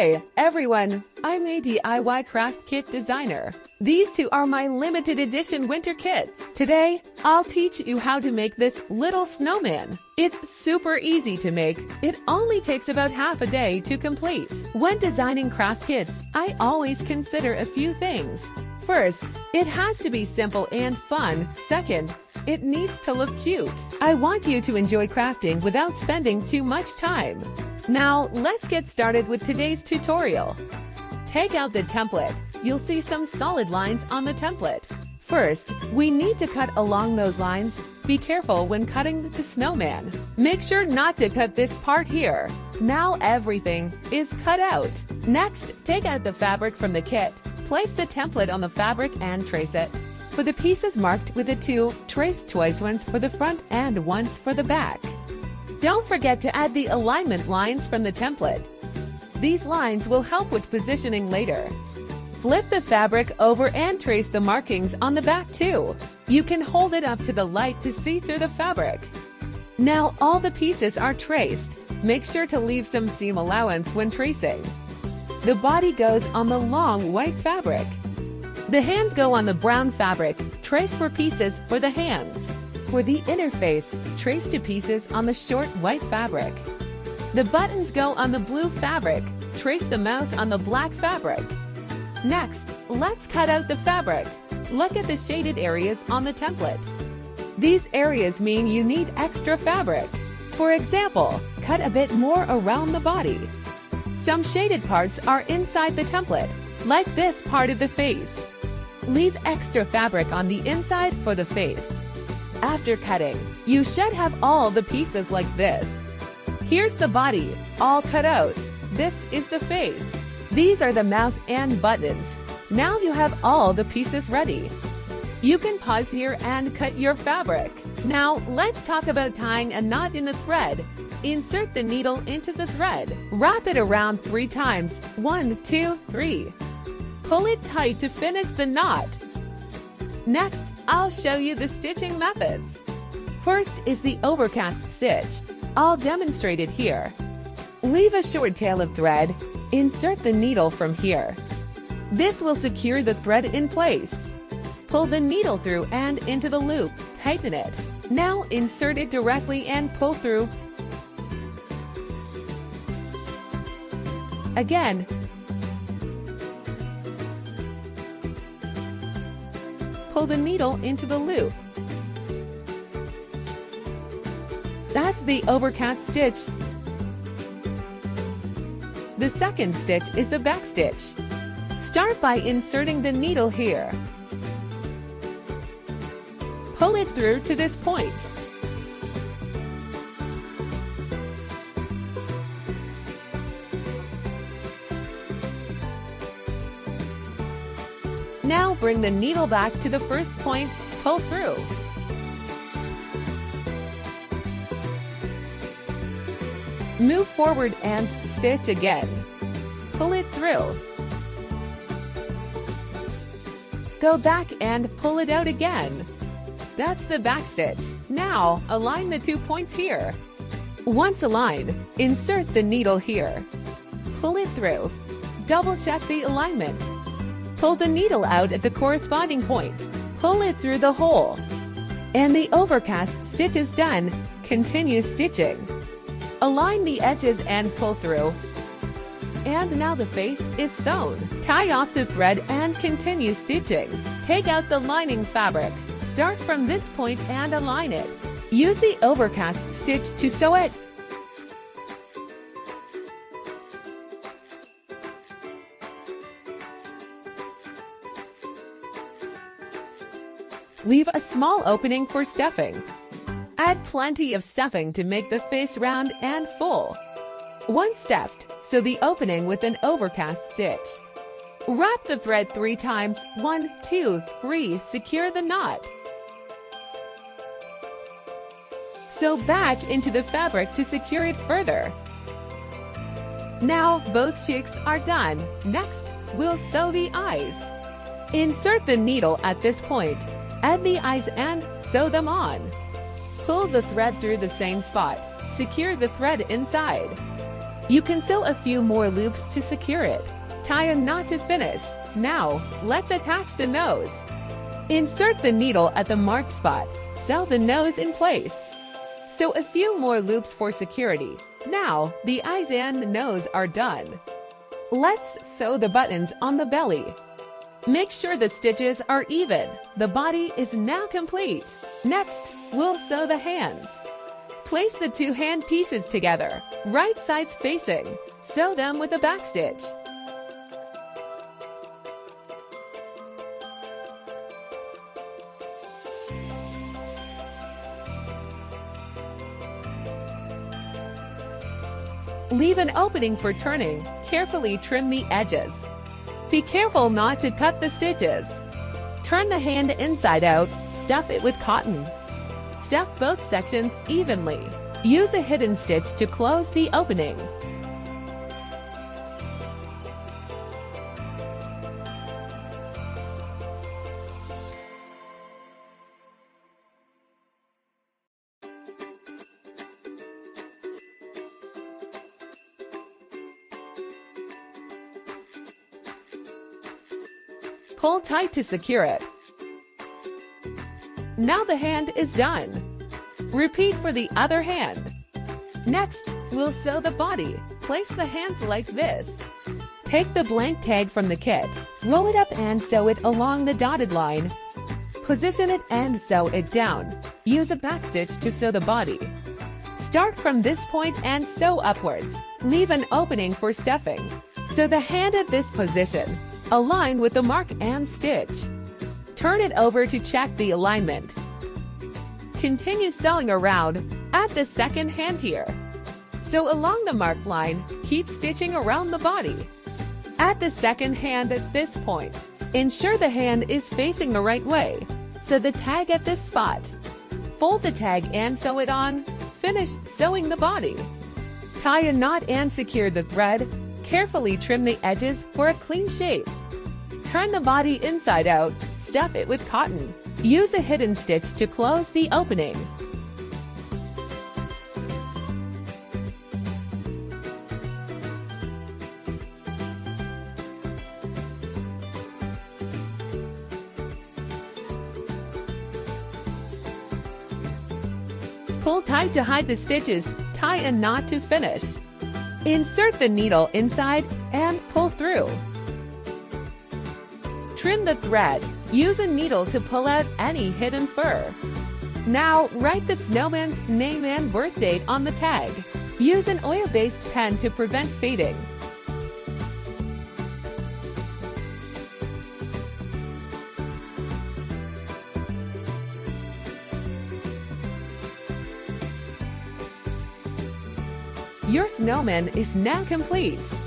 Hi, everyone. I'm a DIY craft kit designer. These two are my limited edition winter kits. Today, I'll teach you how to make this little snowman. It's super easy to make. It only takes about half a day to complete. When designing craft kits, I always consider a few things. First, it has to be simple and fun. Second, it needs to look cute. I want you to enjoy crafting without spending too much time. Now, let's get started with today's tutorial. Take out the template. You'll see some solid lines on the template. First, we need to cut along those lines. Be careful when cutting the snowman. Make sure not to cut this part here. Now everything is cut out. Next, take out the fabric from the kit. Place the template on the fabric and trace it. For the pieces marked with a 2, trace twice, once for the front and once for the back. Don't forget to add the alignment lines from the template. These lines will help with positioning later. Flip the fabric over and trace the markings on the back too. You can hold it up to the light to see through the fabric. Now all the pieces are traced. Make sure to leave some seam allowance when tracing. The body goes on the long white fabric. The hands go on the brown fabric. Trace for pieces for the hands. For the inner face, trace 2 pieces on the short white fabric. The buttons go on the blue fabric. Trace the mouth on the black fabric. Next, let's cut out the fabric. Look at the shaded areas on the template. These areas mean you need extra fabric. For example, cut a bit more around the body. Some shaded parts are inside the template, like this part of the face. Leave extra fabric on the inside for the face. After cutting, you should have all the pieces like this. Here's the body, all cut out. This is the face. These are the mouth and buttons. Now you have all the pieces ready. You can pause here and cut your fabric. Now let's talk about tying a knot in the thread. Insert the needle into the thread. Wrap it around 3 times. 1, 2, 3. Pull it tight to finish the knot. Next, I'll show you the stitching methods. First is the overcast stitch. I'll demonstrate it here. Leave a short tail of thread. Insert the needle from here. This will secure the thread in place. Pull the needle through and into the loop. Tighten it. Now insert it directly and pull through. Again. Pull the needle into the loop. That's the overcast stitch. The second stitch is the back stitch. Start by inserting the needle here. Pull it through to this point. Now bring the needle back to the first point, pull through. Move forward and stitch again. Pull it through. Go back and pull it out again. That's the back stitch. Now align the 2 points here. Once aligned, insert the needle here. Pull it through. Double check the alignment. Pull the needle out at the corresponding point. Pull it through the hole. And the overcast stitch is done. Continue stitching. Align the edges and pull through. And now the face is sewn. Tie off the thread and continue stitching. Take out the lining fabric. Start from this point and align it. Use the overcast stitch to sew it. Leave a small opening for stuffing. Add plenty of stuffing to make the face round and full. Once stuffed, sew the opening with an overcast stitch. Wrap the thread 3 times. 1, 2, 3. Secure the knot. Sew back into the fabric to secure it further. Now both cheeks are done. Next, we'll sew the eyes. Insert the needle at this point. Add the eyes and sew them on. Pull the thread through the same spot. Secure the thread inside. You can sew a few more loops to secure it. Tie a knot to finish. Now, let's attach the nose. Insert the needle at the marked spot. Sew the nose in place. Sew a few more loops for security. Now, the eyes and nose are done. Let's sew the buttons on the belly. Make sure the stitches are even. The body is now complete. Next, we'll sew the hands. Place the two hand pieces together, right sides facing. Sew them with a backstitch. Leave an opening for turning. Carefully trim the edges. Be careful not to cut the stitches. Turn the hand inside out. Stuff it with cotton. Stuff both sections evenly. Use a hidden stitch to close the opening. Pull tight to secure it. Now the hand is done. Repeat for the other hand. Next, we'll sew the body. Place the hands like this. Take the blank tag from the kit. Roll it up and sew it along the dotted line. Position it and sew it down. Use a backstitch to sew the body. Start from this point and sew upwards. Leave an opening for stuffing. Sew the hand at this position. Align with the mark and stitch. Turn it over to check the alignment. Continue sewing around. Add the second hand here. Sew along the marked line. Keep stitching around the body. Add the second hand at this point. Ensure the hand is facing the right way. Sew the tag at this spot. Fold the tag and sew it on. Finish sewing the body. Tie a knot and secure the thread. Carefully trim the edges for a clean shape. Turn the body inside out. Stuff it with cotton. Use a hidden stitch to close the opening. Pull tight to hide the stitches. Tie a knot to finish. Insert the needle inside and pull through. Trim the thread. Use a needle to pull out any hidden fur. Now, write the snowman's name and birth date on the tag. Use an oil-based pen to prevent fading. Your snowman is now complete.